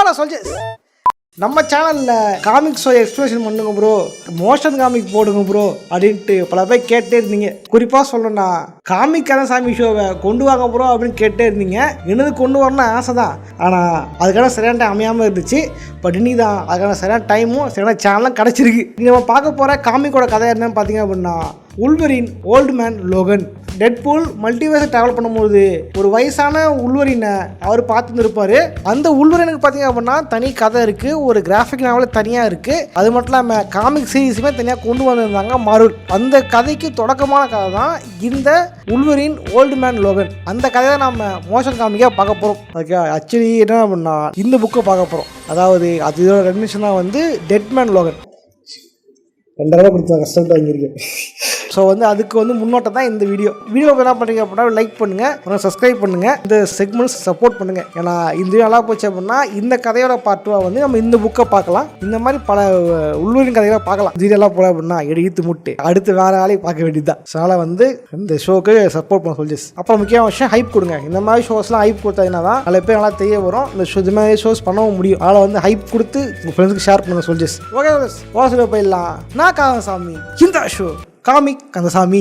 நான் சொல்றேன். நம்ம சேனலில் காமிக் ஷோ எக்ஸ்பிளேஷன் பண்ணுங்க ப்ரோ, மோஷன் காமிக் போடுங்க ப்ரோ அப்படின்ட்டு பல பேர் கேட்டே இருந்தீங்க. குறிப்பாக சொல்லணும்னா காமிக் கந்தசாமி ஷோவை கொண்டு வாங்க ப்ரோ அப்படின்னு கேட்டே இருந்தீங்க. என்னது கொண்டு வரணும்னு ஆசை தான், ஆனால் அதுக்கான சரியான டைம் அமையாமல் இருந்துச்சு. பட் இன்னி தான் அதுக்கான சரியான டைமும் சரியான சேனலும் கிடச்சிருக்கு. இங்கே நம்ம பார்க்க போகிற காமிக்கோட கதை என்னன்னு பார்த்தீங்க அப்படின்னா, Wolverine old man Logan. Deadpool மல்டிவேர்ஸை ட்ராவல் பண்ணும்போது ஒரு வயசான உல்வரினை அவர் பார்த்துன்னு இருப்பார். அந்த உல்வரினுக்கு பார்த்தீங்க அப்படின்னா தனி கதை இருக்குது, ஒரு கிராஃபிக் நாவல் தனியாக இருக்குது. அது மட்டும் இல்லாமல் காமிக் சீரீஸுமே தனியாக கொண்டு வந்திருந்தாங்க மார்வெல். அந்த கதைக்கு தொடக்கமான கதை தான் இந்த உல்வரின் ஓல்டு மேன் லோகன். அந்த கதையை தான் நம்ம மோஷன் காமிக்காக பார்க்க போகிறோம். ஓகே, ஆக்சுவலி என்ன அப்படின்னா இந்த புக்கை பார்க்க போகிறோம். அதாவது அது இதோட ரெட்மிஷன் தான் வந்து டெட் மேன் லோகன். 2,000 கொடுத்து கஷ்டப்பட்டு வாங்கியிருக்கேன். ஸோ அதுக்கு முன்னோட்டம் தான் இந்த வீடியோ என்ன பண்ணுறீங்க அப்படின்னா லைக் பண்ணுங்கள், அப்புறம் சப்ஸ்கிரைப் பண்ணுங்கள், இந்த செக்மெண்ட்ஸ் சப்போர்ட் பண்ணுங்கள். ஏன்னா இந்த நல்லா போச்சு அப்படின்னா இந்த கதையோட பார்ட்டுவாக நம்ம இந்த புக்கை பார்க்கலாம். இந்த மாதிரி பல உள்ளூரின் கதைகளை பார்க்கலாம். ஜீரெல்லாம் போல அப்படின்னா இழுத்து முட்டு அடுத்து வேறு ஆளையும் பார்க்க வேண்டியதுதான். ஸோ அதனால் இந்த ஷோக்கு சப்போர்ட் பண்ண சொல்லி அப்புறம் முக்கியமான விஷயம் ஹைப் கொடுங்க. இந்த மாதிரி ஷோஸ்லாம் ஹைப் கொடுத்தீங்கன்னா தான் நிறைய பேர் நல்லா தெரிய வரும். இந்த ஷோ இது மாதிரி ஷோஸ் பண்ணவும் முடியும். அதனால் ஹைப் கொடுத்து உங்கள் ஃப்ரெண்ட்ஸுக்கு ஷேர் பண்ண சொல்லி ஓகே ஓசை போயிடலாம். நான் கந்தசாமி, இந்த ஷோ காமிக் கந்தசாமி.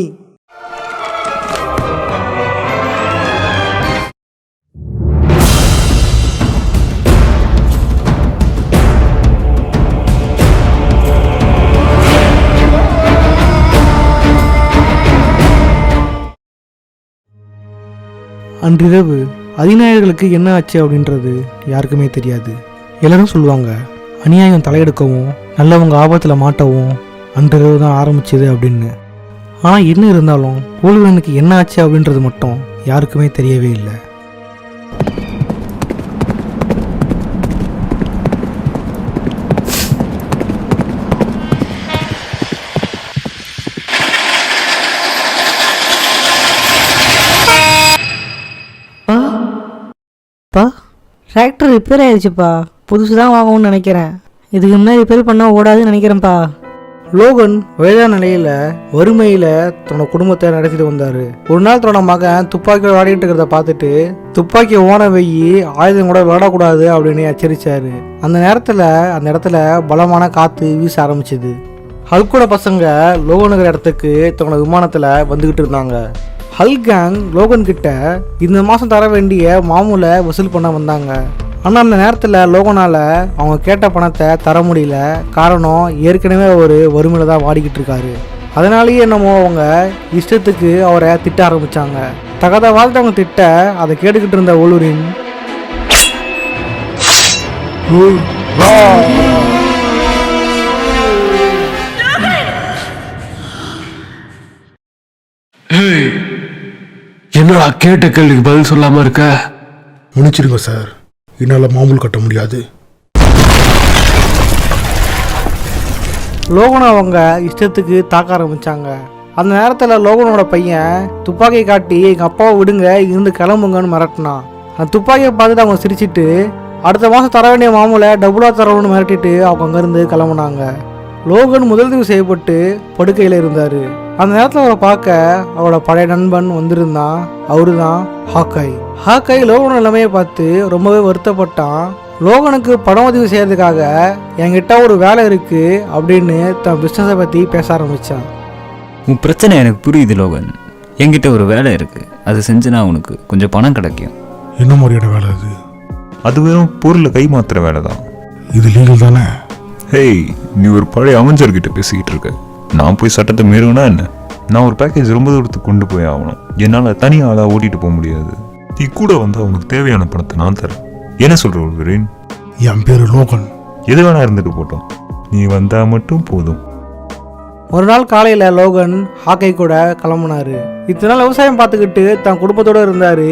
அன்றிரவு அதிநாயகர்களுக்கு என்ன ஆச்சு அப்படின்றது யாருக்குமே தெரியாது. எல்லாரும் சொல்லுவாங்க அநியாயம் தலையெடுக்கவும் நல்லவங்க ஆபத்தில் மாட்டவும் அன்றிரவு தான் ஆரம்பிச்சது அப்படின்னு. ஆனால் என்ன இருந்தாலும் ஊழ்வனுக்கு என்ன ஆச்சு அப்படின்றது மட்டும் யாருக்குமே தெரியவே இல்லை. டிராக்டர் ரிப்பேர் ஆயிடுச்சுப்பா, புதுசு தான் வாங்கணும்னு நினைக்கிறேன். இதுக்கு முன்னாடி ரிப்பேர் பண்ணால் ஓடாதுன்னு நினைக்கிறேன்ப்பா. லோகன் வயதான நிலையில் வறுமையில் தன்னோட குடும்பத்தை நடத்திட்டு வந்தார். ஒரு நாள் தன்னோட மகன் துப்பாக்கியோட விளையாடிட்டு இருக்கிறத பார்த்துட்டு துப்பாக்கியை ஓன வெயி ஆயுதம் கூட விளையாடக்கூடாது அப்படின்னு எச்சரித்தார். அந்த இடத்துல பலமான காற்று வீச ஆரம்பிச்சிது. ஹல்கோட பசங்க லோகன் இருக்கிற இடத்துக்கு தன்னோட விமானத்தில் வந்துக்கிட்டு இருந்தாங்க. ஹல் கேங் லோகன் கிட்ட இந்த மாதம் தர வேண்டிய மாமூலை வசூல் பண்ண வந்தாங்க. ஆனால் அந்த நேரத்தில் லோகனால் அவங்க கேட்ட பணத்தை தர முடியல. காரணம் ஏற்கனவே ஒரு வறுமையில் தான் வாடிக்கிட்டு இருக்காரு. அதனாலேயே என்னமோ அவங்க இஷ்டத்துக்கு அவரை திட்ட ஆரம்பித்தாங்க. தகத வாழ்த்து அவங்க திட்ட அதை கேட்டுக்கிட்டு இருந்த ஒலுரின் என்னடா கேட்ட கேள்விக்கு பதில் சொல்லாம இருக்க? மன்னிச்சிருங்க சார், என்னால் மாமூல் கட்ட முடியாது. லோகனை அவங்க இஷ்டத்துக்கு தாக்க ஆரம்பித்தாங்க. அந்த நேரத்தில் லோகனோட பையன் துப்பாக்கியை காட்டி எங்கள் அப்பாவை விடுங்க, இருந்து கிளம்புங்கன்னு மிரட்டினான். அந்த துப்பாக்கியை பார்த்துட்டு அவங்க சிரிச்சிட்டு அடுத்த மாதம் தர வேண்டிய மாமூலை டபுளாக தரணும்னு மிரட்டிட்டு அவங்க அங்கேருந்து கிளம்புனாங்க. லோகன் முதலுதவி செய்யப்பட்டு படுக்கையில் இருந்தார். அந்த நேரத்தில் அவரை பார்க்க அவரோட பழைய நண்பன் வந்திருந்தான். அவரு தான் ஹாக்காய் லோகனோட நிலைமையை பார்த்து ரொம்பவே வருத்தப்பட்டான். லோகனுக்கு பணம் உதவி செய்யறதுக்காக என்கிட்ட ஒரு வேலை இருக்கு அப்படின்னு தன் பிஸ்னஸை பற்றி பேச ஆரம்பித்தான். உன் பிரச்சனை எனக்கு புரியுது லோகன். என்கிட்ட ஒரு வேலை இருக்கு, அது செஞ்சுனா உனக்கு கொஞ்சம் பணம் கிடைக்கும். என்ன மாதிரியான வேலை அது? அது வெறும் பொருளை கைமாத்துற வேலை தான். இது லீகல் தானே? ஹேய், நீ ஒரு பழைய அமைச்சர்கிட்ட பேசிக்கிட்டு இருக்க. நான் போய் சட்டத்தை மீறுவேனா என்ன? நான் ஒரு பேக்கேஜ் ரொம்ப தூரத்துக்கு கொண்டு போய் ஆகணும். என்னால் தனியாக ஆளாக ஓட்டிட்டு போக முடியாது. நீ கூட வந்து அவனுக்கு தேவையான பணத்தை நான் தரேன். என்ன சொல்ற உல்வரின்? என் பேரு லோகன். எது வேணா இருந்துட்டு போட்டோம், நீ வந்தா மட்டும் போதும். ஒரு நாள் காலையில் லோகன் ஹாக்கை கூட கிளம்புனாரு. இத்தனை நாள் விவசாயம் பார்த்துக்கிட்டு தன் குடும்பத்தோடு இருந்தார்.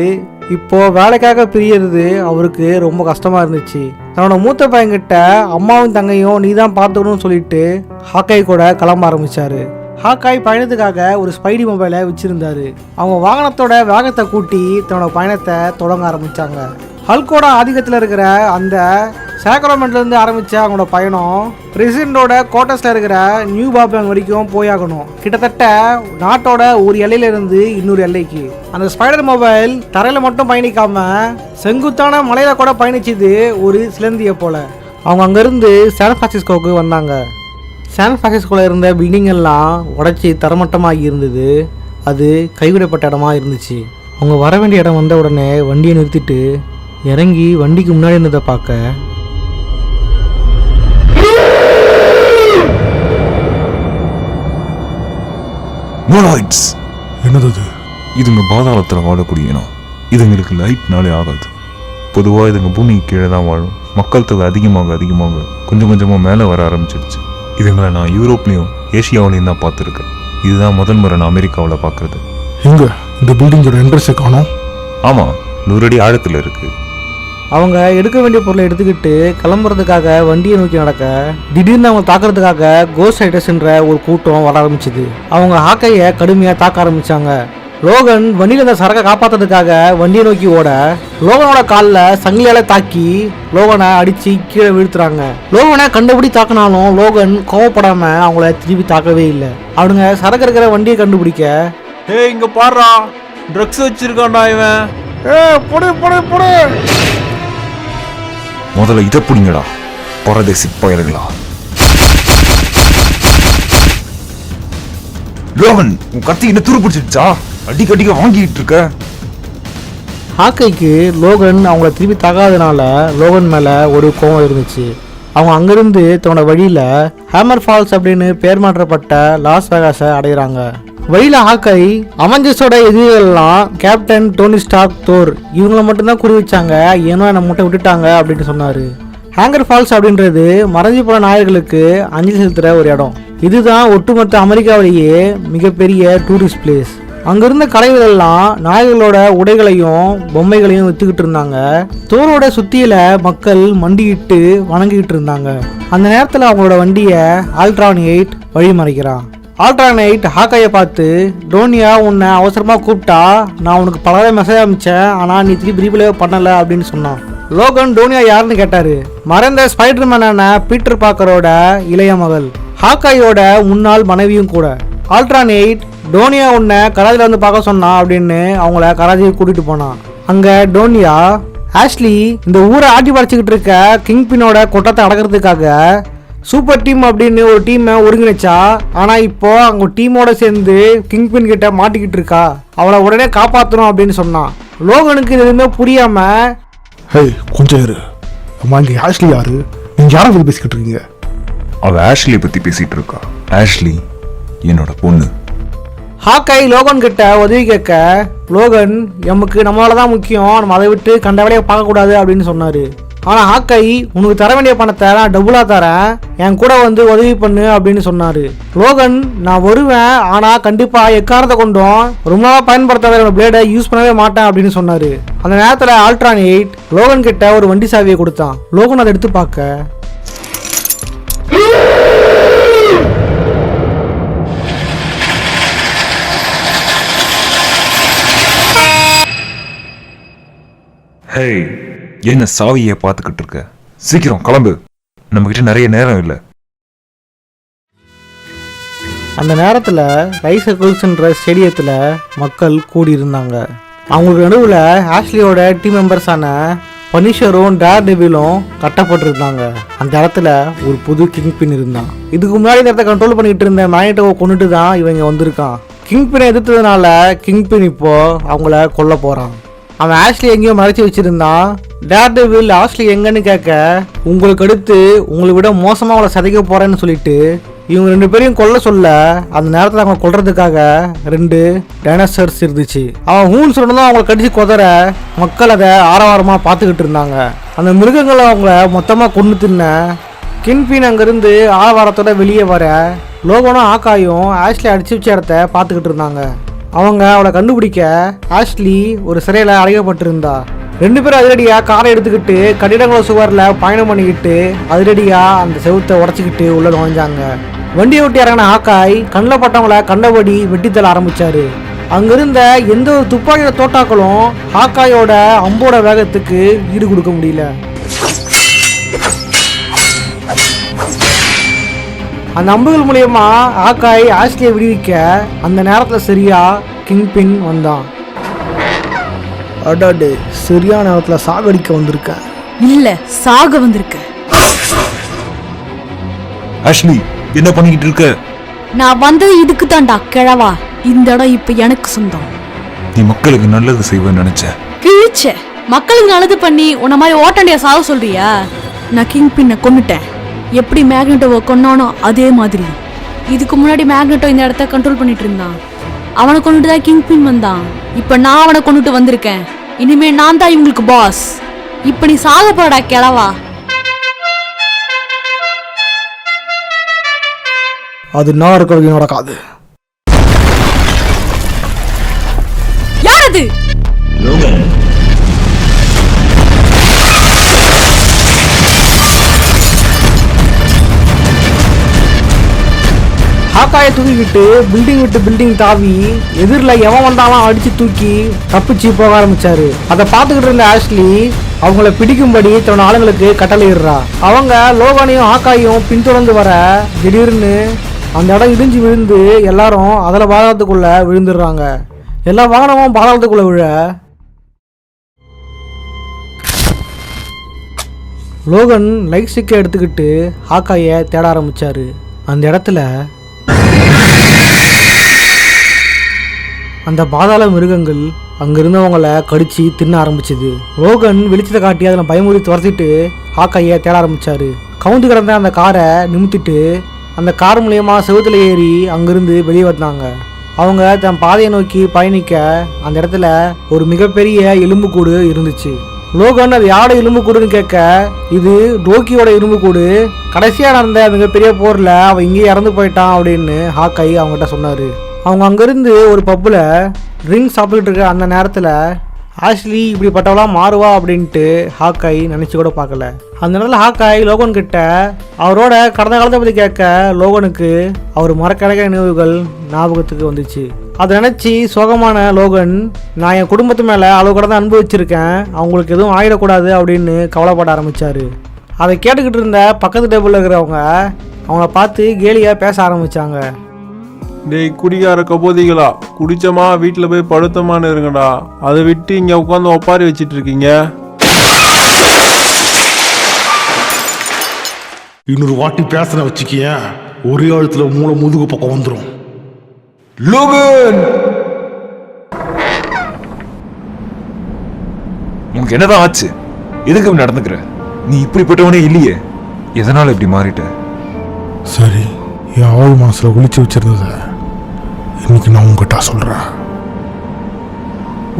இப்போ வேலைக்காக பிரியறது அவருக்கு ரொம்ப கஷ்டமாக இருந்துச்சு. தன்னோட மூத்த பையன்கிட்ட அம்மாவும் தங்கையும் நீ தான் பார்த்துக்கணும்னு சொல்லிட்டு ஹாக்காய் கூட கிளம்ப ஆரம்பிச்சாரு. ஹாக்காய் பயணத்துக்காக ஒரு ஸ்பைடி மொபைலை வச்சிருந்தாரு. அவங்க வாகனத்தோட வேகத்தை கூட்டி தன்னோட பயணத்தை தொடங்க ஆரம்பிச்சாங்க. ஹல்கோட ஆதிக்கத்தில் இருக்கிற அந்த சேக்ரமெண்ட்லேருந்து ஆரம்பித்த அவங்களோட பயணம் பிரசிடென்டோட கோட்டஸில் இருக்கிற நியூ பாப்லான் வரைக்கும் போயாகணும். கிட்டத்தட்ட நாட்டோட ஒரு எல்லையிலிருந்து இன்னொரு எல்லைக்கு. அந்த ஸ்பைடர் மொபைல் தரையில் மட்டும் பயணிக்காம செங்குத்தான மலையில கூட பயணிச்சுது ஒரு சிலந்தியை போல. அவங்க அங்கேருந்து சான் ஃப்ரான்சிஸ்கோவுக்கு வந்தாங்க. சான் ஃப்ரான்சிஸ்கோவில் இருந்த பில்டிங் எல்லாம் உடச்சி தரமட்டமாகி இருந்தது. அது கைவிடப்பட்ட இடமா இருந்துச்சு. அவங்க வர வேண்டிய இடம் வந்த உடனே வண்டியை நிறுத்திட்டு இறங்கி வண்டிக்கு முன்னாடி இருந்ததை பார்க்க மோனாய்ட்ஸ். என்னது அது? இதுங்க பாதாளத்தில் வாழக்கூடிய இனம். இதுங்களுக்கு லைட்னாலே ஆகாது. பொதுவாக இதுங்க பூமிக்கு கீழே தான் வாழும். மக்கள் தொகை அதிகமாக கொஞ்சம் கொஞ்சமாக மேலே வர ஆரம்பிச்சிடுச்சு. இதுங்களை நான் யூரோப்லேயும் ஏஷியாவிலையும் தான் பார்த்துருக்கேன். இதுதான் முதல் முறை நான் அமெரிக்காவில் பார்க்குறது. எங்க இந்த பில்டிங்கோட என்ட்ரன்ஸை காணோம்? ஆமாம், 100 அடி ஆழத்தில் இருக்குது. அவங்க எடுக்க வேண்டிய பொருளை எடுத்துக்கிட்டு கிளம்புறதுக்காக வண்டியை நோக்கி நடக்க திடீர்னு அவங்க தாக்குறதுக்காக கோஸ்ட் ரைடர்ஸ்ன்ற ஒரு கூட்டம் வர ஆரம்பிச்சுது. அவங்க ஹாக்கையை கடுமையாக தாக்க ஆரம்பிச்சாங்க. லோகன் வண்டியில் இந்த சரக்கை காப்பாற்றுறதுக்காக வண்டியை நோக்கி ஓட லோகனோட காலில் சங்கிலியால தாக்கி லோகனை அடித்து கீழே வீழ்த்துறாங்க. லோகனை கண்டுபிடி தாக்கினாலும் லோகன் கோவப்படாமல் அவங்கள திருப்பி தாக்கவே இல்லை. அவனுங்க சரக்கு இருக்கிற வண்டியை கண்டுபிடிக்க இங்க பாடுறா, ட்ரக்ஸ் வச்சிருக்கான்டா இவன். பொடு முதல்ல இதை பிடிங்கடா பரதேசி பயலுங்களா. லோகன், உன் கத்தி என்ன துரு பிடிச்சிடுச்சா? அடிக்க வாங்கிட்டு இருக்க. ஹாக்கைக்கு லோகன் அவங்கள திருப்பி தாக்காதனால லோகன் மேலே ஒரு கோவம் இருந்துச்சு. அவங்க அங்கிருந்து தன்னோட வழியில் ஹேமர் ஃபால்ஸ் அப்படின்னு பேர் மாற்றப்பட்ட லாஸ் வேகாஸை அடைகிறாங்க. வழியில் ஹாக்கை அவெஞ்சர்ஸோட எதிரிகள்லாம் கேப்டன், டோனி ஸ்டார்க், தோர் இவங்கள மட்டும்தான் குறி வச்சாங்க. ஏன்னா என்னை முட்டை விட்டுட்டாங்க அப்படின்னு சொன்னார். ஹேங்கர் ஃபால்ஸ் அப்படின்றது மறைஞ்சு போன நாயர்களுக்கு அஞ்சலி செலுத்துகிற ஒரு இடம். இதுதான் ஒட்டுமொத்த அமெரிக்காவிலேயே மிகப்பெரிய டூரிஸ்ட் பிளேஸ். அங்கிருந்த கடைகளெல்லாம் நாயர்களோட உடைகளையும் பொம்மைகளையும் வித்துக்கிட்டு இருந்தாங்க. தோரோட சுத்தியில மக்கள் மண்டிக்கிட்டு வணங்கிட்டு இருந்தாங்க. அந்த நேரத்தில் அவங்களோட வண்டியை ஆல்ட்ரான் 8 வழி மறைக்கிறான். ஆல்ட்ரான் 8 ஹாக்கையை பார்த்து, டோனியா உன்னை அவசரமாக கூப்பிட்டா நான் உனக்கு பலவே மெசேஜ் அனுப்பிச்சேன், ஆனால் நீ திருப்பி ரீப்ளே பண்ணலை அப்படின்னு சொன்னான். லோகன் டோனியா யாருன்னு கேட்டாரு. மறைந்த ஸ்பைடர்மேனான பீட்டர் பார்க்கரோட இளைய மகள், ஹாக்காயோட முன்னாள் மனைவியும் கூட. ஆல்ட்ரான் 8 டோனியா உன்னை கராஜில் வந்து பார்க்க சொன்னா அப்படின்னு அவங்கள கராஜிக்கு கூட்டிட்டு போனான். அங்க டோனியா ஆஷ்லி இந்த ஊரை ஆட்டி படைச்சிக்கிட்டு இருக்க கிங்பினோட கொட்டத்தை அடக்கிறதுக்காக சூப்பர் டீம் அப்படின்னு ஒரு டீமை ஒருங்கிணைச்சா. ஆனால் இப்போ அவங்க டீமோட சேர்ந்து கிங்பின் கிட்ட மாட்டிக்கிட்டு இருக்கா, அவளை உடனே காப்பாற்றணும் அப்படின்னு சொன்னான். லோகனுக்கு எதுவுமே புரியாம, ஹே கொஞ்சம் இரு, அம்மா இங்கே ஆஷ்லி யாரு? நீங்கள் யாரை பற்றி பேசிக்கிட்டு இருக்கீங்க? அவ ஆஷ்லியை பற்றி பேசிகிட்டு இருக்கா. ஆஷ்லி என்னோட பொண்ணு. ஹாக்கை லோகன் கிட்ட உதவி கேட்க லோகன் எமக்கு நம்மளால தான் முக்கியம், நம்ம அதை விட்டு கண்ட வேலையை பார்க்கக்கூடாது அப்படின்னு சொன்னார். ஆனால் ஹாக்கை உனக்கு தர வேண்டிய பணத்தை நான் டபுளாக தரேன், என் கூட வந்து உதவி பண்ணு அப்படின்னு சொன்னார். லோகன் நான் வருவேன், ஆனால் கண்டிப்பாக எக்காரணத்தை கொண்டும் ரொம்ப நாளாக பயன்படுத்தாத பிளேடை யூஸ் பண்ணவே மாட்டேன் அப்படின்னு சொன்னார். அந்த நேரத்தில் ஆல்ட்ரான் 8 லோகன் கிட்ட ஒரு வண்டி சாவியை கொடுத்தான். லோகன் அதை எடுத்து பார்க்க ஹே, என்ன சாவியை பார்த்துக்கிட்டு இருக்க? சீக்கிரம் கிளம்பு, நம்ம கிட்ட நிறைய நேரம் இல்லை. அந்த நேரத்தில் ரைஸ் சர்க்கிள்ஸ்ன்ற ஸ்டேடியத்தில் மக்கள் கூடியிருந்தாங்க. அவங்களுக்கு நடுவில் ஆஷ்லியோட டீம் மெம்பர்ஸான பனிஷரும் டேர் டெவிலும் கட்டப்பட்டிருந்தாங்க. அந்த இடத்துல ஒரு புது கிங்பின் இருந்தான். இதுக்கு முன்னாடி இந்த இடத்த கண்ட்ரோல் பண்ணிக்கிட்டு இருந்த மேக்னெட்டோவை கொண்டுட்டு தான் இவங்க வந்திருக்கான். கிங்பினை எதிர்த்ததுனால கிங்பின் இப்போ அவங்கள கொல்ல போகிறான். அவன் ஆஷ்லி எங்கேயோ மறைச்சி வச்சிருந்தான். டேர்டெவில் ஆஷ்லி எங்கன்னு கேட்க, உங்களுக்கு அடுத்து உங்களை விட மோசமாக அவளை சதைக்க போகிறேன்னு சொல்லிட்டு இவங்க 2 பேரையும் கொல்ல சொல்ல, அந்த நேரத்தில் அவங்க கொல்றதுக்காக 2 டைனோசர்ஸ் இருந்துச்சு. அவன் ஹூன்னு சொன்னதும் அவங்களை கடிச்சு கொதற மக்கள் அதை ஆரவாரமாக பார்த்துக்கிட்டு இருந்தாங்க. அந்த மிருகங்களை அவங்க மொத்தமாக கொண்டு தின்ன கிங்பின் அங்கேருந்து ஆரவாரத்தோட வெளியே வர லோகனும் ஆக்காயும் ஆஷ்லி அடிச்சு வச்ச இடத்த பார்த்துக்கிட்டு இருந்தாங்க. அவங்க அவளை கண்டுபிடிக்க ஆஷ்லி ஒரு சிறையில் அடைக்கப்பட்டிருந்தா. 2 பேரும் அதிரடியாக காரை எடுத்துக்கிட்டு கட்டிடங்கள சுவரில் பயணம் பண்ணிக்கிட்டு அதிரடியாக அந்த செவுத்தை உடச்சிக்கிட்டு உள்ள நுழைஞ்சாங்க. வண்டியை விட்டு இறங்கின ஆக்காய் கண்ணில் பட்டவங்களை கண்டபடி வெட்டித்தல ஆரம்பிச்சாரு. அங்கிருந்த எந்த ஒரு துப்பாக்கியோட தோட்டாக்களும் ஆக்காயோட அம்போட வேகத்துக்கு ஈடு கொடுக்க முடியல. அந்த அம்புகள் மூலியமா ஹாக்காய் ஆஷ்லியை விடுவிக்க அந்த நேரத்தில் சரியா கிங்பின் வந்தான். அடாடே, சரியான நேரத்தில் சாகடிக்க வந்திருக்கேன். இல்ல சாக வந்திருக்க. ஆஷ்லி, என்ன பண்ணிக்கிட்டு இருக்க? நான் வந்தது இதுக்கு தான்டா கிழவா. இந்த இடம் இப்ப எனக்கு சொந்தம். நீ மக்களுக்கு நல்லது செய்வேன்னு நினைச்ச. கிழிச்ச மக்களுக்கு நல்லது பண்ணி உன்ன மாதிரி ஓட்டாண்டியா சாக சொல்றியா? நான் கிங் பின்னை கொன்னுட்டேன். எப்படி மேக்னெட்டோவை கொன்னானோ அதே மாதிரி. இதுக்கு முன்னாடி மேக்னெட்டோ இந்த இடத்த கண்ட்ரோல் பண்ணிட்டு இருந்தான். அவனை கொண்டுட்டு தான் கிங் பின் வந்தான். இப்ப நான் அவனை கொண்டுட்டு வந்திருக்கேன். இனிமே நான் தான் இவங்களுக்கு பாஸ். இப்ப நீ சாக போறடா கிழவா. அது நான் இருக்கிறது நடக்காது. யார் அது? ஹாக்காயை தூக்கிக்கிட்டு பில்டிங் விட்டு பில்டிங் தாவி எதிரில் எவன் வந்தாலும் அடிச்சு தூக்கி தப்பிச்சு போக ஆரம்பிச்சாரு. அதை பார்த்துக்கிட்டு இருந்த ஆஷ்லி அவங்கள பிடிக்கும்படி தன்னோட ஆளுங்களுக்கு கட்டளையிடுறா. அவங்க லோகானையும் ஹாக்காயும் பின்தொடர்ந்து வர திடீர்னு அந்த இடம் இடிஞ்சு விழுந்து எல்லாரும் அதில் பாதாளத்துக்குள்ள விழுந்துடுறாங்க. எல்லா வாகனமும் பாதாளத்துக்குள்ள விழ லோகன் லைட் ஸ்டிக்கை எடுத்துக்கிட்டு ஹாக்காயை தேட ஆரம்பிச்சாரு. அந்த இடத்துல அந்த பாதாள மிருகங்கள் அங்கிருந்தவங்களை கடிச்சு தின்ன ஆரம்பிச்சது. லோகன் வெளிச்சத்தை காட்டி அதில் பயமுறுத்தி துரத்திட்டு ஹாக்காயை தேட ஆரம்பிச்சாரு. கவுந்து கிடந்த அந்த காரை நிமித்திட்டு அந்த கார் மூலியமா செவுத்துல ஏறி அங்கிருந்து வெளியே வந்தாங்க. அவங்க தன் பாதையை நோக்கி பயணிக்க அந்த இடத்துல ஒரு மிகப்பெரிய எலும்புக்கூடு இருந்துச்சு. லோகன் அது யாரோட எலும்புக்கூடுன்னு கேட்க, இது டோக்கியோட எலும்புக்கூடு. கடைசியா நடந்த மிகப்பெரிய போர்ல அவன் இங்கேயே இறந்து போயிட்டான் அப்படின்னு ஹாக்காய் அவங்ககிட்ட சொன்னாரு. அவங்க அங்கிருந்து ஒரு பப்புல ட்ரிங்க் சாப்பிட்டுட்டு இருக்க அந்த நேரத்தில் ஆஷ்லி இப்படிப்பட்டவளாம் மாறுவா அப்படின்ட்டு ஹாக்காய் நினச்சி கூட பார்க்கல. அந்த நேரத்தில் ஹாக்காய் லோகன் கிட்ட அவரோட கடந்த காலத்தை பற்றி கேட்க, லோகனுக்கு அவர் மறக்கடைக்க நினைவுகள் ஞாபகத்துக்கு வந்துச்சு. அதை நினச்சி சோகமான லோகன், நான் என் குடும்பத்து மேலே அளவு கடந்த அன்பு வச்சுருக்கேன், அவங்களுக்கு எதுவும் ஆகிடக்கூடாது அப்படின்னு கவலைப்பட ஆரம்பித்தார். அதை கேட்டுக்கிட்டு இருந்த பக்கத்து டேபிளில் இருக்கிறவங்க அவங்கள பார்த்து கேலியாக பேச ஆரம்பித்தாங்க. டேய் குடிகார கபோதிகளா, குடிச்சமா வீட்டில் போய் படுத்தமானு இருங்கடா. அதை விட்டு இங்கே உட்காந்து ஒப்பாரி வச்சிட்டு இருக்கீங்க. இன்னொரு வாட்டி பேசுன வச்சுக்கிய ஒரே ஆழத்துல மூளை முதுகு பக்கம் வந்துடும். லோகன், உனக்கு என்னதான் ஆச்சு? எதுக்கு இப்படி நடந்துக்கிற? நீ இப்படிப்பட்டவனே இல்லையே. எதனால இப்படி மாறிட்ட? சரி, என் ஆள் மனசுல ஒளிச்சு வச்சிருந்தத இன்னைக்கு நான் உங்ககிட்ட சொல்றேன்.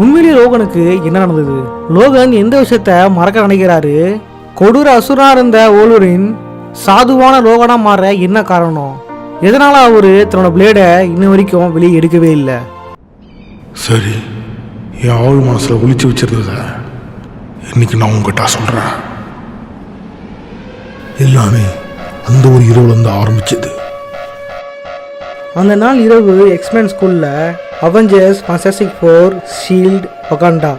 உண்மையிலேயே லோகனுக்கு என்ன நடந்தது? லோகன் எந்த விஷயத்த மறக்க நினைக்கிறாரு? கொடூர அசுரா இருந்த ஓலுரின் சாதுவான லோகனா மாற என்ன காரணம்? எதனால அவரு தன்னோட பிளேடை இன்ன வரைக்கும் வெளியே எடுக்கவே இல்லை? சரி, என் ஆள் மனசுல ஒளிச்சு வச்சிருந்தத இன்னைக்கு நான் உங்ககிட்ட சொல்றேன். எல்லாமே அந்த ஒரு இரவுல இருந்து ஆரம்பிச்சது. அந்த நாள் இரவு எக்ஸ்மேன் ஸ்கூலில் அவெஞ்சர்ஸ், ஃபண்டாஸ்டிக் ஃபோர், ஷீல்ட், வகாண்டா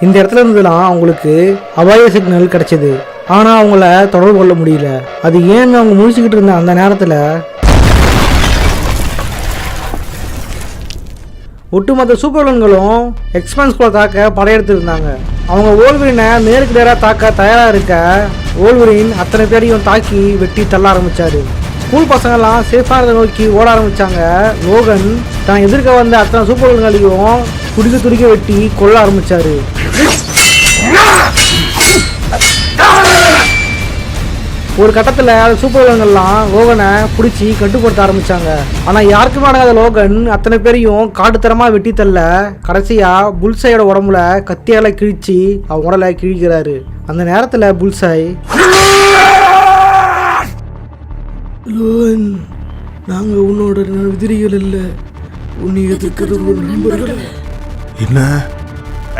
இந்த இடத்துல இருந்துலாம் அவங்களுக்கு அபாய சிக்னல் கிடைச்சது. ஆனால் அவங்கள தொடர்பு கொள்ள முடியல. அது ஏன்னு அவங்க முடிச்சுக்கிட்டு இருந்த அந்த நேரத்தில் ஒட்டுமொத்த சூப்பர்வில்லன்களும் எக்ஸ்மேன் ஸ்கூலை தாக்க படையெடுத்துருந்தாங்க. அவங்க ஓல்வரினை நேருக்கு நேராக தாக்க தயாராக இருக்க ஓல்வரின் அத்தனை பேரையும் தாக்கி வெட்டி தள்ள ஆரம்பித்தார். ஸ்கூல் பசங்கள்லாம் சேஃபானதை நோக்கி ஓட ஆரம்பித்தாங்க. லோகன் தான் எதிர்க்க வந்த அத்தனை சூப்பர்வில்லன்களையும் துடிக்க வெட்டி கொல்ல ஆரம்பித்தார். ஒரு கட்டத்தில் சூப்பர்வில்லன்கள்லாம் லோகனை பிடிச்சி கட்டுப்படுத்த ஆரம்பித்தாங்க. ஆனால் யாருக்குமே அடங்காத லோகன் அத்தனை பேரையும் காட்டுத்தரமாக வெட்டி தள்ள கடைசியாக புல்சாயோட உடம்புல கத்தியால் கிழிச்சு அவன் உடலை கிழிக்கிறாரு. அந்த நேரத்தில் புல்சாய், லோகன், நாங்கள் உன்னோட விதிரிகள் இல்லை, உன்னை எதிர்க்கிறது ஒரு நண்பர்கள். என்ன?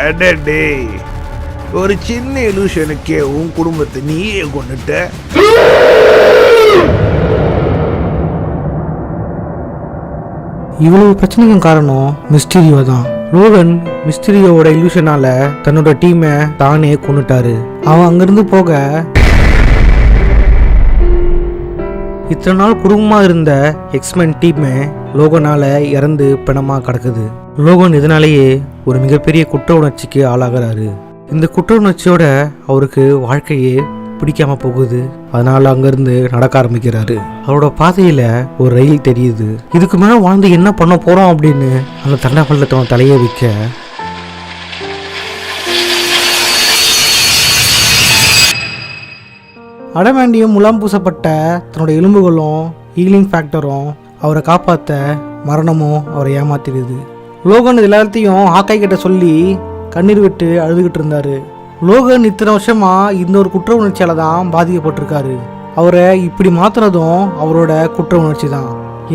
அடடே, ஒரு சின்ன இலூஷனுக்கே உன் குடும்பத்தை நீயே கொண்டுட்ட. இவ்வளவு பிரச்சனைக்கும் காரணம் மிஸ்டீரியோ தான். லோகன் மிஸ்டீரியோவோட இலூஷனால தன்னோட டீமை தானே கொண்டுட்டாரு. அவன் அங்கிருந்து போக இத்தனை நாள் குடும்பமாக இருந்த எக்ஸ்மென் டீமே லோகனால் இறந்து பிணமாக கிடக்குது. லோகன் இதனாலேயே ஒரு மிகப்பெரிய குற்ற உணர்ச்சிக்கு ஆளாகிறாரு. இந்த குற்ற உணர்ச்சியோட அவருக்கு வாழ்க்கையே பிடிக்காம போகுது. அதனால அங்கிருந்து நடக்க ஆரம்பிக்கிறாரு. அவரோட பாதையில ஒரு ரயில் தெரியுது. இதுக்கு மேல வாழ்ந்து என்ன பண்ண போறோம் அப்படின்னு அந்த தண்டப்பள்ளத்தோட தலையை வைக்க அடமாண்டியும் முலாம் பூசப்பட்ட தன்னோட எலும்புகளும் ஹீலிங் ஃபேக்டரும் அவரை காப்பாற்ற மரணமும் அவரை ஏமாத்திடுது. லோகன் இது எல்லாத்தையும் ஹாக்காய் கிட்ட சொல்லி கண்ணீர் விட்டு அழுதுகிட்டு இருந்தாரு. லோகன் இத்தனை வருஷமா இந்த ஒரு குற்ற உணர்ச்சியால தான் பாதிக்கப்பட்டிருக்காரு. அவரை இப்படி மாத்தினதும் அவரோட குற்ற உணர்ச்சி தான்.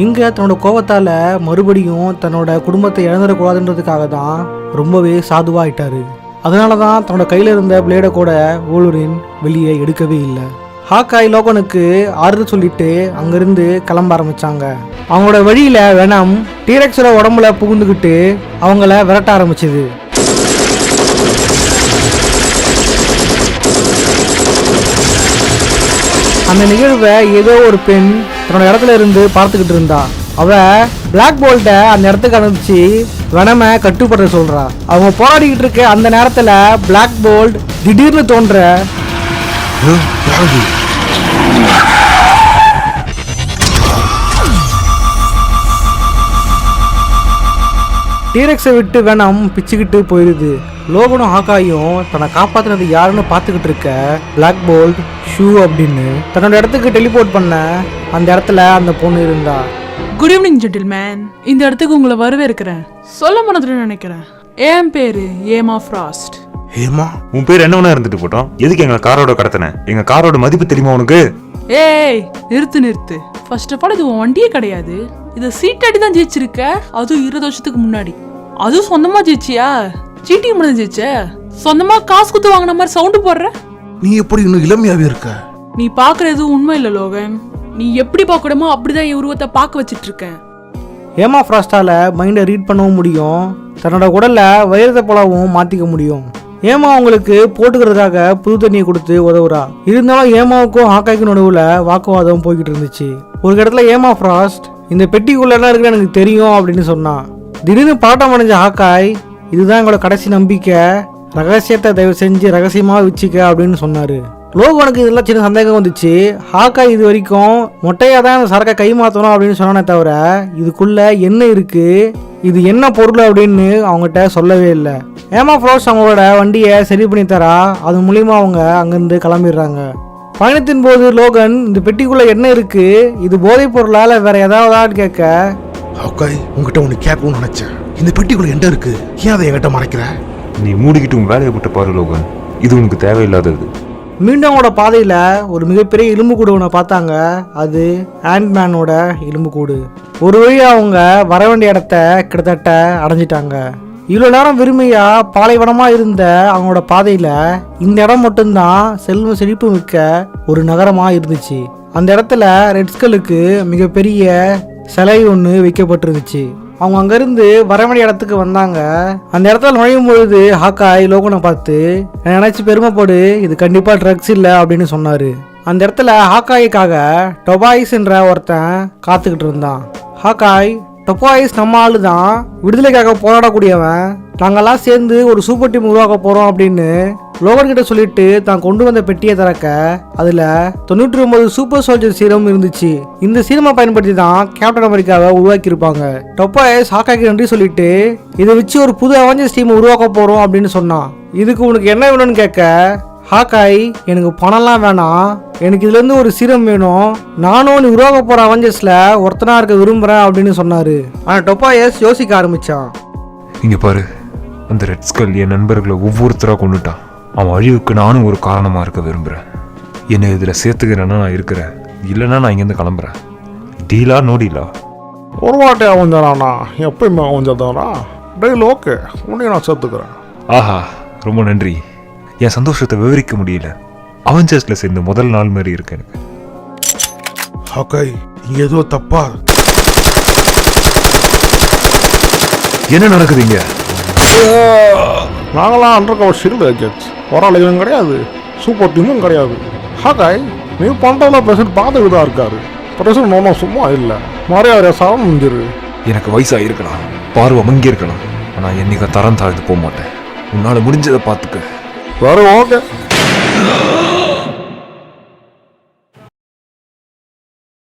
எங்க தன்னோட கோபத்தால மறுபடியும் தன்னோட குடும்பத்தை இழந்துடக்கூடாதுன்றதுக்காக தான் ரொம்பவே சாதுவாயிட்டாரு. அதனால தான் தன்னோட கையில இருந்த பிளேடை கூட வூல்வரின் வெளியே எடுக்கவே இல்லை. ஹாக்காய் லோகனுக்கு ஆறுதல் சொல்லிட்டு அங்கிருந்து கிளம்ப ஆரம்பிச்சாங்க. அவங்களோட வழியில வெனம் டீரெக்ஸோட உடம்புல புகுந்துக்கிட்டு அவங்கள விரட்ட ஆரம்பிச்சுது. அந்த நிகழ்வை ஏதோ ஒரு பெண் தன்னோட இடத்துல இருந்து பார்த்துக்கிட்டு இருந்தா. அவ பிளாக் போல்ட்டை அந்த இடத்துக்கு அனுப்பிச்சு வெனமை கட்டுப்படுற சொல்றா. அவங்க போராடிக்கிட்டு இருக்க அந்த நேரத்துல பிளாக் போல்ட் திடீர்னு தோன்ற டீரெக்ஸை விட்டு வெனம் பிச்சுக்கிட்டு போயிடுது. லோகனும் ஹாக்காயும் தன்னை காப்பாற்றினது யாருன்னு பார்த்துக்கிட்டு இருக்க பிளாக் போல்ட் ஷூ அப்படின்னு தன்னோட இடத்துக்கு டெலிபோர்ட் பண்ண அந்த இடத்துல அந்த பொண்ணு இருந்தா. குட் ஈவினிங் ஜென்டில்மேன், இந்த இடத்துக்கு உங்களை வரவேற்கிறேன். சொல்ல மனதுன்னு நினைக்கிறேன். என் பேரு ஏமா ஃப்ராஸ்ட். ஏமா, உன் பேர் என்ன வேணா இருந்துட்டு போட்டோம். எதுக்கு எங்க காரோட கடத்தின? எங்க காரோட மதிப்பு தெரியுமா உனக்கு? ஏய், நிறுத்து. ஃபர்ஸ்ட் ஆஃப் ஆல் இது உன் வண்டியே கிடையாது. இதை சீட்டாடி தான் ஜெயிச்சிருக்க, அதுவும் 20 வருஷத்துக்கு முன்னாடி. அதுவும் சொந்தமா ஜெயிச்சியா? சீட்டி மட்டும் ஜெயிச்ச? சொந்தமா காசு குத்து வாங்கின மாதிரி சவுண்டு போடுற. நீ எப்படி இன்னும் இளமையாவே இருக்க? நீ பாக்குறது உண்மை இல்ல லோகன். நீ எப்படி பார்க்கணுமோ அப்படிதான் என் உருவத்தை பார்க்க வச்சிட்டு இருக்கேன். ஏமா ஃப்ராஸ்டால மைண்டை ரீட் பண்ணவும் முடியும், தன்னோட உடல்ல வைரத்தை போலவும் மாத்திக்க முடியும். ஏமா அவங்களுக்கு போட்டுக்கிறதுக்காக புது தண்ணியை கொடுத்து உதவுறா. இருந்தாலும் ஏமாவுக்கும் ஹாக்காய்க்கும் நடுவில் வாக்குவாதம் போய்கிட்டு இருந்துச்சு. ஒரு இடத்துல ஏமா ஃப்ராஸ்ட் இந்த பெட்டிக்குள்ள என்ன இருக்குன்னு எனக்கு தெரியும் அப்படின்னு சொன்னான். திடீர்னு பாட்டம் அடைஞ்ச ஹாக்காய், இதுதான் எங்களோட கடைசி நம்பிக்கை, ரகசியத்தை தயவு செஞ்சு ரகசியமாக வச்சுக்க அப்படின்னு சொன்னாரு. லோகனுக்கு இதெல்லாம் சின்ன சந்தேகம் வந்துச்சு. ஹாக்காய் இது வரைக்கும் மொட்டையாக தான் அந்த சரக்கை கை மாற்றணும் அப்படின்னு சொன்னானே தவிர இதுக்குள்ள என்ன இருக்கு, இது என்ன பொருள் அப்படின்னு அவங்ககிட்ட சொல்லவே இல்லை. ஏமா ஃப்ரோஸ் அவங்களோட வண்டியை சரி பண்ணி தரா. அது மூலியமா அவங்க அங்கிருந்து கிளம்பிடுறாங்க. பயணத்தின் போது லோகன் இந்த பெட்டிக்குள்ள என்ன இருக்கு, இது போதைப் பொருளால வேற ஏதாவது கேட்க, ஹாக்காய் உங்ககிட்ட ஒன்று கேட்கணும்னு நினைச்சேன். இந்த பெட்டிக்குள்ள என்ன இருக்கு, ஏன் அதை என்கிட்ட மறைக்கிற? நீ மூடிக்கிட்டு உன் வேலையை விட்டு பாரு லோகன், இது உனக்கு தேவையில்லாதது. மீண்டும் அவங்களோட பாதையில் ஒரு மிகப்பெரிய எலும்புக்கூடு ஒன்று பார்த்தாங்க. அது ஆண்ட்மேனோட எலும்புக்கூடு. ஒரு வழியாக அவங்க வர வேண்டிய இடத்த கிட்டத்தட்ட அடைஞ்சிட்டாங்க. இவ்வளோ நேரம் வெறுமையா பாலைவனமாக இருந்த அவங்களோட பாதையில் இந்த இடம் மட்டும்தான் செல்வ செழிப்பு மிக்க ஒரு நகரமாக இருந்துச்சு. அந்த இடத்துல ரெட்ஸ்களுக்கு மிகப்பெரிய சிலை ஒன்று வைக்கப்பட்டிருந்துச்சு. அவங்க அங்கேருந்து வர வேண்டிய இடத்துக்கு வந்தாங்க. அந்த இடத்துல நுழையும் பொழுது ஹாக்காய் லோகனை பார்த்து நினைச்சு பெருமைப்படு, இது கண்டிப்பாக ட்ரக்ஸ் இல்லை அப்படின்னு சொன்னார். அந்த இடத்துல ஹாக்காய்க்காக டொபாய்ஸ் என்ற ஒருத்தன் காத்துக்கிட்டு இருந்தான். ஹாக்காய், டொபாய்ஸ் நம்ம ஆளு தான், விடுதலைக்காக போராடக்கூடியவன், நாங்கெல்லாம் சேர்ந்து ஒரு சூப்பர் டீம் உருவாக்க போகிறோம் அப்படின்னு லோகன் கிட்ட சொல்லிட்டு தான் கொண்டு வந்த பெட்டியை திறக்க அதில் 99 சூப்பர் சோல்ஜர் சீரம் இருந்துச்சு. இந்த சீரமை பயன்படுத்தி தான் கேப்டன் அமெரிக்காவை உருவாக்கியிருப்பாங்க. டொபாய்ஸ் ஹாக்காய்க்கு நன்றி சொல்லிட்டு இதை வச்சு ஒரு புது அவெஞ்சர்ஸ் டீம் உருவாக்க போகிறோம் அப்படின்னு சொன்னான். இதுக்கு உனக்கு என்ன வேணும்னு கேட்க ஹாக்காய், எனக்கு பணம்லாம் வேணாம், எனக்கு இதுலேருந்து ஒரு சீரம் வேணும், நானும் நீ உருவாக்க போகிற அவெஞ்சர்ஸில் ஒருத்தனாக இருக்க விரும்புகிறேன் அப்படின்னு சொன்னார். ஆனால் டொபாயஸ் யோசிக்க ஆரம்பித்தான். இங்கே பாரு, அந்த ரெட் ஸ்கல் என் நண்பர்களை ஒவ்வொருத்தராக கொண்டுட்டான். அவன் அழிவுக்கு நானும் ஒரு காரணமாக இருக்க விரும்புகிறேன். என்னை இதில் சேர்த்துக்கிறேன்னா நான் இருக்கிறேன், இல்லைன்னா நான் இங்கேருந்து கிளம்புறேன். டீலா நோ டீலா? ஒரு வாட்டி அவன்தானா, எப்பயுமே அவன்தானா? டெய்லி ஓகே, உன்னையும் நான் சேர்த்துக்கிறேன். ஆஹா, ரொம்ப நன்றி. என் சந்தோஷத்தை விவரிக்க முடியல. அவெஞ்சர்ஸ்ல சேர்ந்து முதல் நாள் மாதிரி இருக்கு எனக்கு. ஹாக்காய், இங்க ஏதோ தப்பா? என்ன நடக்குதுங்க? நாங்களாம் அண்டர் கவர் ஷீல்டு ஏஜென்ட்ஸ், போராளிகளும் கிடையாது, சூப்பர் டீமும் கிடையாது. ஹாக்காய், நீ பண்ணுறதுல பிரசிட் பார்த்துக்கிட்டு தான் இருக்காரு. பிரசன் நான் சும்மா இல்லை மறையாத சாமம் முடிஞ்சிரு. எனக்கு வயசாக இருக்கலாம், பார்வை மங்கி இருக்கலாம், ஆனால் என்னைக்கு தரம் தாழ்ந்து போக மாட்டேன். உன்னால் முடிஞ்சதை பார்த்துக்க. வேற ஓகே.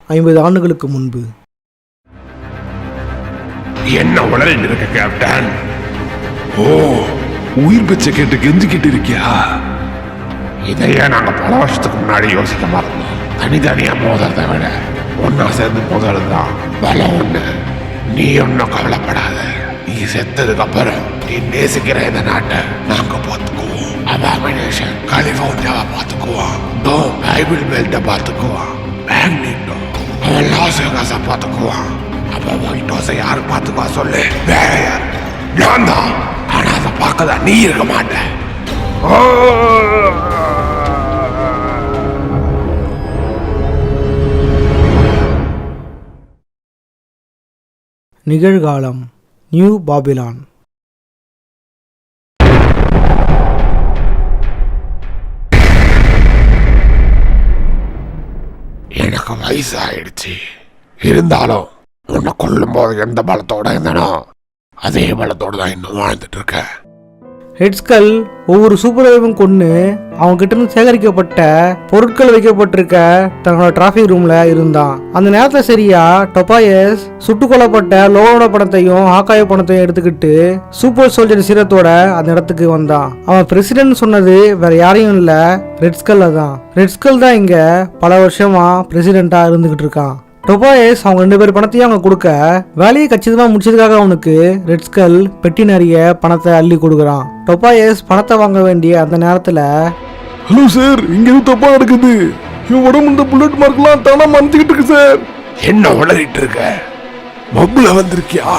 ஐம்பது ஆண்டுகளுக்கு முன்பு. என்ன உளறிட்டு இருக்க கேப்டன்? ஓ, உயிர் பிச்சை கேட்டு கெஞ்சிக்கிட்டு இருக்கியா? இதையே நாங்க பல வருஷத்துக்கு முன்னாடி யோசிக்க மாட்டோம். தனித்தனியா மோதுறதை விட ஒன்னா சேர்ந்து மோதுறதுதான் பலம். ஒண்ணு, நீ ஒன்னும் கவலைப்படாத. நீ செத்ததுக்கு அப்புறம் நீ நேசிக்கிற இந்த நாட்டை நாங்க பார்த்துக்குவோம். அபாமினேஷன் கலிபோர்னியாவை பார்த்துக்குவோம். டோம் பைபிள் பெல்ட்டை பார்த்துக்குவோம். மேக்னெட்டோ அவன் லாஸ் வேகாஸை பார்த்துக்குவான். அப்ப ஒயிட் ஹவுஸை யாரு பார்த்துக்குவா சொல்லு? வேற யார்? நான் தான். ஆனா அதை பார்க்கதான் நீ இருக்க மாட்டேன். நிகழ்காலம் நியூ பாபிலான். எனக்கு வயசாயிடுச்சு. இருந்தாலும் உன்னை கொல்லும் போது எந்த பலத்தோட இருந்தனோ அதே பலத்தோட தான் இன்னும் வாழ்ந்துட்டு இருக்கேன். ஹெட்ஸ்கல் ஒவ்வொரு சூப்பர் ஹீரோவும் கொண்டு அவங்க கிட்ட இருந்து சேகரிக்கப்பட்ட பொருட்கள் வைக்கப்பட்டிருக்க தன்னோட டிராஃபிக் ரூம்ல இருந்தான். அந்த நேரத்துல சரியா டொபாயஸ் சுட்டு கொல்லப்பட்ட லோகோட பணத்தையும் ஆகாய பணத்தையும் எடுத்துக்கிட்டு சூப்பர் சோல்ஜர் சீரத்தோட அந்த இடத்துக்கு வந்தான். அவன் பிரசிடென்ட் சொன்னது வேற யாரையும் இல்ல, ரெட்ஸ்கல் தான். ரெட்ஸ்கல் தான் இங்க பல வருஷமா பிரசிடென்டா இருந்துகிட்டு இருக்கான். டொபாயஸ் அவங்க 2 பேர் பணத்தையும் அவங்க கொடுக்க வேலையை கச்சிதமா முடிச்சதுக்காக அவனுக்கு ரெட்ஸ்கல் பெட்டி நிறைய பணத்தை அள்ளி கொடுக்குறான். டொபாயஸ் பணத்தை வாங்க வேண்டிய அந்த நேரத்துல, ஹலோ சார், இங்க எதுவும் தப்பா நடக்குது. இவன் உடம்பு இந்த புல்லட் மார்க்லாம் தானா மறைஞ்சிக்கிட்டு இருக்கு சார். என்ன உளறிட்டு இருக்க? மப்புல வந்திருக்கியா?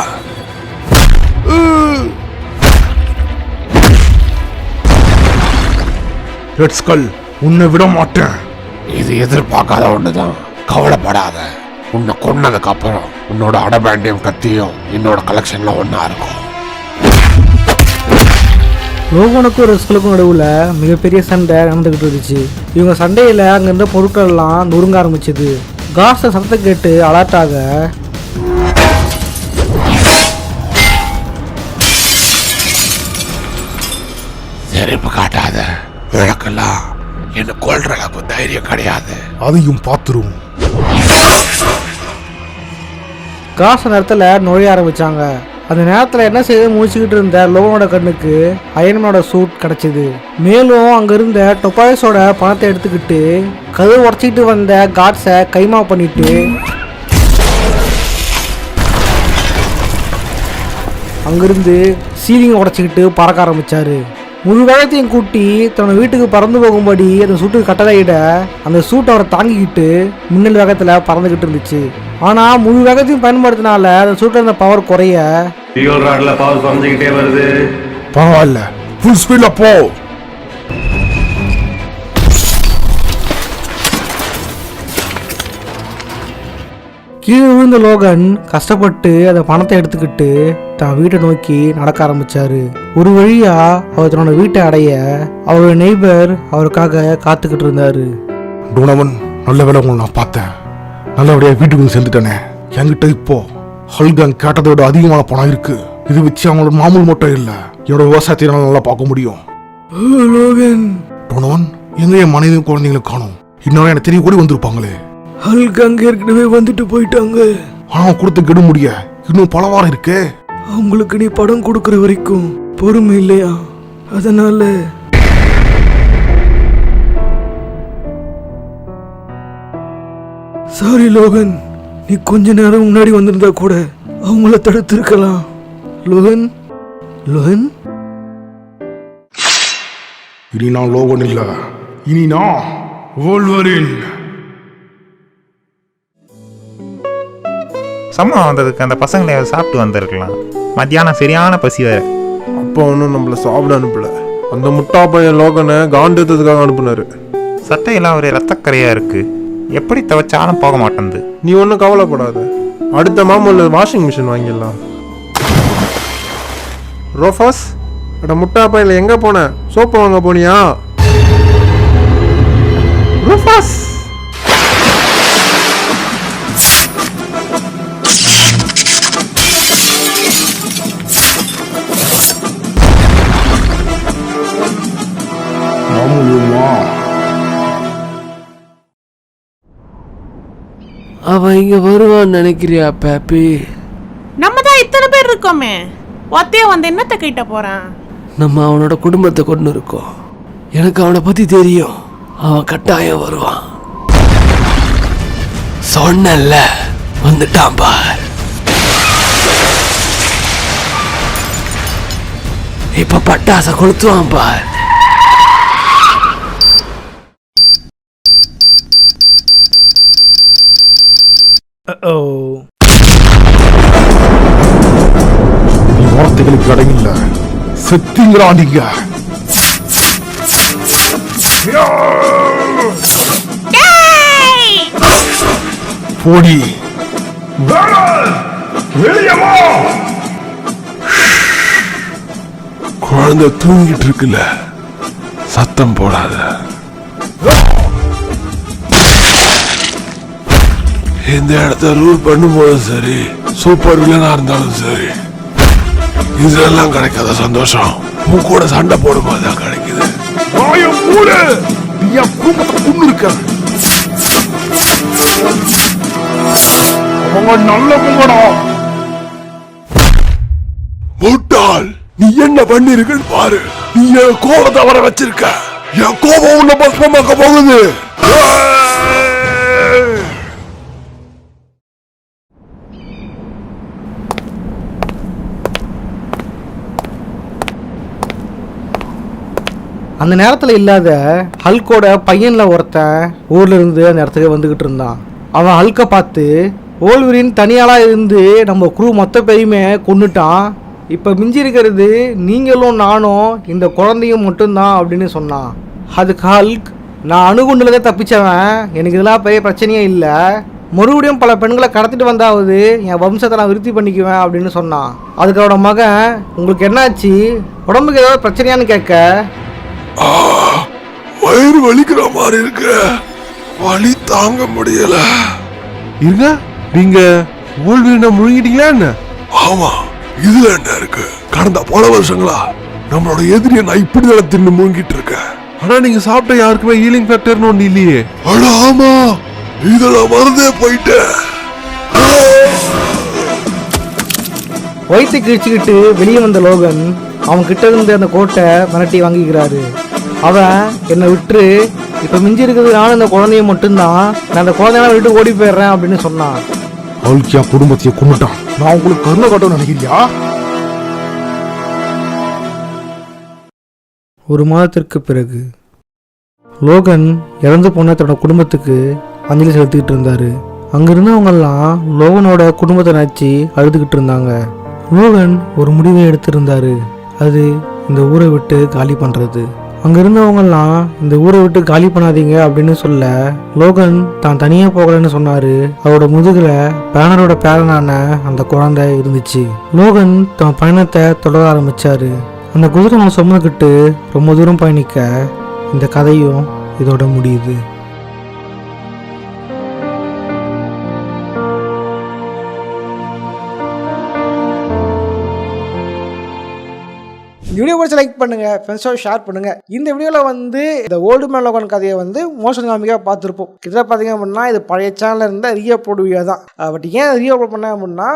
ரெட்ஸ்கல், உன்னை விட மாட்டேன். இது எதிர்பார்க்காத ஒண்ணுதான். கவலைப்படாத. உன்னை கொன்னதுக்கு அப்புறம் உன்னோட அடபேண்டியம் கத்தியும் என்னோட கலெக்ஷன்ல ஒன்னா இருக்கும். லோகனுக்கும் ரெட்ஸ்கலுக்கும் நடுவுல மிகப்பெரிய சண்டை நடந்துகிட்டு இருந்துச்சு. இவங்க சண்டையில அங்க இருந்த பொருட்கள் எல்லாம் நொறுங்க ஆரம்பிச்சது. காச சத்தத்தை கேட்டு அலர்ட்டாக செருப்பு காட்டாத. விளக்கெல்லாம் என்ன கொல்ற அளவுக்கு தைரியம் கிடையாது. அதையும் பார்த்துரும். காசு நேரத்துல நுழைய ஆரம்பிச்சாங்க. அந்த நேரத்துல என்ன செய்ய முடிச்சுக்கிட்டு இருந்த லோகனோட கண்ணுக்கு அயன்மேனோட சூட் கிடைச்சது. மேலும் அங்க இருந்த டொபாயஸோட பணத்தை எடுத்துக்கிட்டு கதவு உடச்சிக்கிட்டு வந்த காட்ஸை கைமா பண்ணிட்டு அங்கிருந்து சீலிங்கை உடச்சிக்கிட்டு பறக்க ஆரம்பிச்சாரு. முழு வேகத்தையும் கூட்டி தன்னோட வீட்டுக்கு பறந்து போகும்படி அந்த சூட்டுக்கு கட்டளையிட அந்த சூட் அவரை தாங்கிக்கிட்டு மின்னல் வேகத்துல பறந்துகிட்டு இருந்துச்சு. ஆனா முழு வேகத்தையும் பயன்படுத்தினால அந்த சூட்டில் இருந்த பவர் குறைய பவர் குறைஞ்சிக்கிட்டே வருது. பரவாயில்ல, ஃபுல் ஸ்பீட்ல போ. கீழே விழுந்த லோகன் கஷ்டப்பட்டு அந்த பணத்தை எடுத்துக்கிட்டு தான் வீட்டை நோக்கி நடக்க ஆரம்பிச்சாரு. ஒரு வழியா அவர் தன்னோட வீட்டை அடைய அவரோட நெய்பர் அவருக்காக காத்துக்கிட்டு இருந்தாரு. டோனவன், நல்ல வேலை உங்களை நான் பார்த்தேன். நல்லபடியா வீட்டுக்கு வந்து சேர்ந்துட்டேனே. என்கிட்ட இப்போ ஹல்கங் கேட்டதோட அதிகமான பணம் இருக்கு. இது வச்சு அவங்களோட மாமூல் மட்டும் இல்ல, என்னோட விவசாயத்தை நல்லா பார்க்க முடியும். லோகன், டோனவன், எங்க என் மனைவியும் குழந்தைங்களும் காணும். இன்னும் எனக்கு தெரிய கூட வந்திருப்பாங்களே. ஹல்கங் ஏற்கனவே வந்துட்டு போயிட்டாங்க. ஆனா கொடுத்து கெடு முடிய இன்னும் பல வாரம் இருக்கு. அவங்களுக்கு நீ படம் கொடுக்கற வரைக்கும் பொறுமை இல்லையா? அதனால சாரி லோகன், நீ கொஞ்ச நேரம் முன்னாடி வந்திருந்தா கூட அவங்கள தடுத்து இருக்கலாம். லோகன், லோகன், இனி நான் லோகன் இல்ல, இனி நான் வோல்வரின். சம்பளம் வந்ததுக்கு அந்த பசங்களை சாப்பிட்டு வந்திருக்கலாம். மத்தியானம் சரியான பசி வேற. அப்போ ஒன்றும் நம்மள சாப்பிட அனுப்பல. அந்த முட்டா பையன் லோகனை காண்டத்துக்காக அனுப்புனாரு. சட்டையெல்லாம் ஒரு ரத்தக்கரையா இருக்கு. எப்படி துவைச்சாலும் போக மாட்டேங்குது. நீ ஒன்றும் கவலைப்படாத. அடுத்த மாமூல வாஷிங் மிஷின் வாங்கிடலாம். ரோஃபாஸ், அட முட்டா பையில எங்க போன? சோப்பு வாங்க போனியா? ரோஃபாஸ், அவன் இங்க வருவான்னு நினைக்கிறியா பேப்பி? நம்ம தான் இத்தனை பேர் இருக்கோமே, ஒத்தைய வந்து என்னத்தை கிட்ட போறான்? நம்ம அவனோட குடும்பத்தை கொண்டு இருக்கோம். எனக்கு அவனை பத்தி தெரியும். அவன் கட்டாயம் வருவான். சொன்னல, வந்துட்டான் பார். இப்ப பட்டாசை கொளுத்துவான் பார். நீ வார்த்தைகளுக்கு அடங்கில்ல, செத்தீங்களா நீங்க? போடி குழந்தை தூங்கிட்டு இருக்குல்ல, சத்தம் போடாத. இந்த இடத்த ரூல் பண்ணும்போது சரி, சூப்பர் வில்லனா இருந்தாலும் சரி, இதெல்லாம் கிடைக்காத சந்தோஷம் உன் கூட சண்டை போடும்போது தான் கிடைக்குது. நீ என் குடும்பத்தை கொண்டு இருக்க. அவங்க நல்லவங்கடா. முட்டாள், நீ என்ன பண்ணிருக்கன்னு பாரு. நீ என் கோபத்தை வர வச்சிருக்க. என் கோபம் உன்னை பஸ்மமாக்க போகுது. அந்த நேரத்தில் இல்லாத ஹல்கோட பையனில் ஒருத்தன் ஊர்ல இருந்து அந்த இடத்துக்கு வந்துக்கிட்டு இருந்தான். அவன் ஹல்கை பார்த்து, ஓல்வரின் தனியாளாக இருந்து நம்ம குரூ மொத்த பேரையுமே கொண்டுட்டான். இப்போ மிஞ்சி இருக்கிறது நீங்களும் நானும் இந்த குழந்தையும் மட்டும்தான் அப்படின்னு சொன்னான். அதுக்கு ஹல்க், நான் அணுகுண்டுலதே தப்பிச்சவன், எனக்கு இதெல்லாம் பெரிய பிரச்சனையே இல்லை, மறுபடியும் பல பெண்களை கடத்திட்டு வந்தாவது என் வம்சத்தை நான் விருத்தி பண்ணிக்குவேன் அப்படின்னு சொன்னான். அதுக்கு அவனோட மகன், உங்களுக்கு என்னாச்சு, உடம்புக்கு ஏதாவது பிரச்சனையான்னு கேட்க, வயிறு வலிக்கிற மாதிரி இருக்கு, வலி தாங்க முடியல. இருங்க, நீங்க ஓல்வீனை முழுங்கிட்டீங்களா என்ன? ஆமா, இதுல என்ன இருக்கு? கடந்த பல வருஷங்களா நம்மளோட எதிரியை நான் இப்படிதான் தின்னு மூங்கிட்டு இருக்கேன். ஆனா நீங்க சாப்பிட்ட யாருக்குமே ஹீலிங் ஃபேக்டர்னு ஒண்ணு இல்லையே. அட ஆமா, இதெல்லாம் மறந்தே போயிட்டேன். வயிற்று கிழிச்சுக்கிட்டு வெளியே வந்த லோகன் அவன் கிட்ட இருந்து அந்த கோட்டை மிரட்டி வாங்கிக்கிறாரு. அவன் என்னை விட்டுரு, இப்போ மிஞ்சி இருக்கிறது நானும் இந்த குழந்தைய மட்டும்தான், நான் அந்த குழந்தைய விட்டு ஓடி போயிடுறேன் அப்படின்னு சொன்னான். அவளுக்கு என் குடும்பத்தையே கொண்டுட்டான். நான் உங்களுக்கு கருணை காட்டணும்னு நினைக்கிறியா? ஒரு மாதத்திற்கு பிறகு லோகன் இறந்து போன தன்னோட குடும்பத்துக்கு அஞ்சலி செலுத்திக்கிட்டு இருந்தாரு. அங்க இருந்தவங்கெல்லாம் லோகனோட குடும்பத்தை நினைச்சு அழுதுகிட்டு இருந்தாங்க. லோகன் ஒரு முடிவை எடுத்திருந்தாரு, அது இந்த ஊரை விட்டு காலி பண்றது. அங்க இருந்தவங்கெல்லாம் இந்த ஊரை விட்டு காலி பண்ணாதீங்க அப்படின்னு சொல்ல லோகன் தான் தனியா போகலன்னு சொன்னாரு. அவரோட முதுகுல பேனரோட பேரனான அந்த குழந்தை இருந்துச்சு. லோகன் தன் பயணத்தை தொடர ஆரம்பிச்சாரு. அந்த குதிரை அவனை சுமந்துக்கிட்டு ரொம்ப தூரம் பயணிக்க இந்த கதையும் இதோட முடியுது. இந்த வீடியோ பிடிச்சி லைக் பண்ணுங்க, ஃப்ரெண்ட்ஸோட ஷேர் பண்ணுங்க. இந்த வீடியோவில் வந்து இந்த ஓல்டு மேன் லோகன் கதையை வந்து மோஷன் காமிக்காக பார்த்துருப்போம். கிட்டத்தட்ட பார்த்தீங்க அப்படின்னா இது பழைய சேனலில் இருந்த ரீஅப்லோட் வீடியோ தான். பட் ஏன் ரீஅப்லோட் பண்ணேன் அப்படின்னா,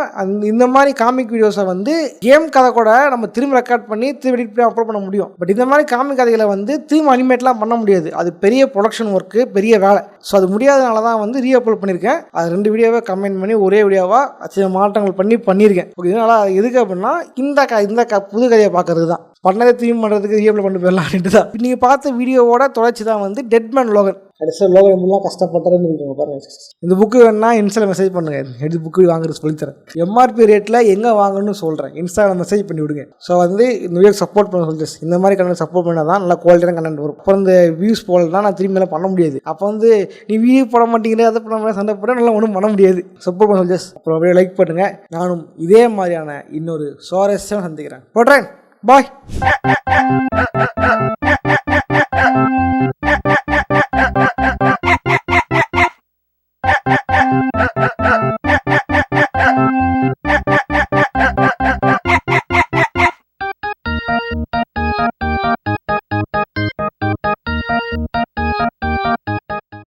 இந்த மாதிரி காமிக் வீடியோஸை வந்து கேம் கதை கூட நம்ம திரும்ப ரெக்கார்ட் பண்ணி திரும்ப எடிட் பண்ணி அப்லோட் பண்ண முடியும். பட் இந்த மாதிரி காமிக் கதைகளை வந்து திரும்ப அனிமேட்லாம் பண்ண முடியாது. அது பெரிய ப்ரொடக்ஷன் ஒர்க்கு, பெரிய வேலை. ஸோ அது முடியாதனால தான் வந்து ரீஅப்லோட் பண்ணியிருக்கேன். அது 2 வீடியோவை கமெண்ட் பண்ணி ஒரே வீடியோவாக சில மாற்றங்கள் பண்ணியிருக்கேன். ஓகே, இதனால் எதுக்கு அப்படின்னா இந்த புது கதையை பார்க்கறது தான். பண்ணதை திரும்பி பண்ணுறதுக்கு ரீஅப்லோட் பண்ணி போயிடலாம் அப்படின்ட்டு தான். நீங்கள் பார்த்த வீடியோவோட தொடர்ச்சி தான் வந்து டெட் மேன் லோகன். கடைசியாக லோகன் எப்படிலாம் கஷ்டப்பட்டுறேன்னு இருக்குங்க பாருங்க. இந்த புக்கு வேணா இன்ஸ்டாவில் மெசேஜ் பண்ணுங்க, எடுத்து புக்கு வாங்குறது சொல்லித்தரேன். எம்ஆர்பி ரேட்டில் எங்கே வாங்கணும்னு சொல்கிறேன், இன்ஸ்டாவில் மெசேஜ் பண்ணி விடுங்க. ஸோ வந்து இந்த வீடியோ சப்போர்ட் பண்ண சொல்லிட்டு இந்த மாதிரி கண்டென்ட் சப்போர்ட் பண்ணால் தான் நல்லா குவாலிட்டியான கண்டென்ட் வரும். அப்புறம் இந்த வியூஸ் போடலாம் நான் திரும்பி எல்லாம் பண்ண முடியாது. அப்போ வந்து நீ வீடியோ போட மாட்டேங்கிறேன், அதை பண்ண முடியாது, சண்டை போட நல்லா ஒன்றும் பண்ண முடியாது. சப்போர்ட் பண்ண சொல்லிட்டு அப்புறம் வீடியோ லைக் பண்ணுங்கள். நானும் இதே மாதிரியான இன்னொரு சுவாரஸ்யம் சந்திக்கிறேன். போடுறேன். பாய்.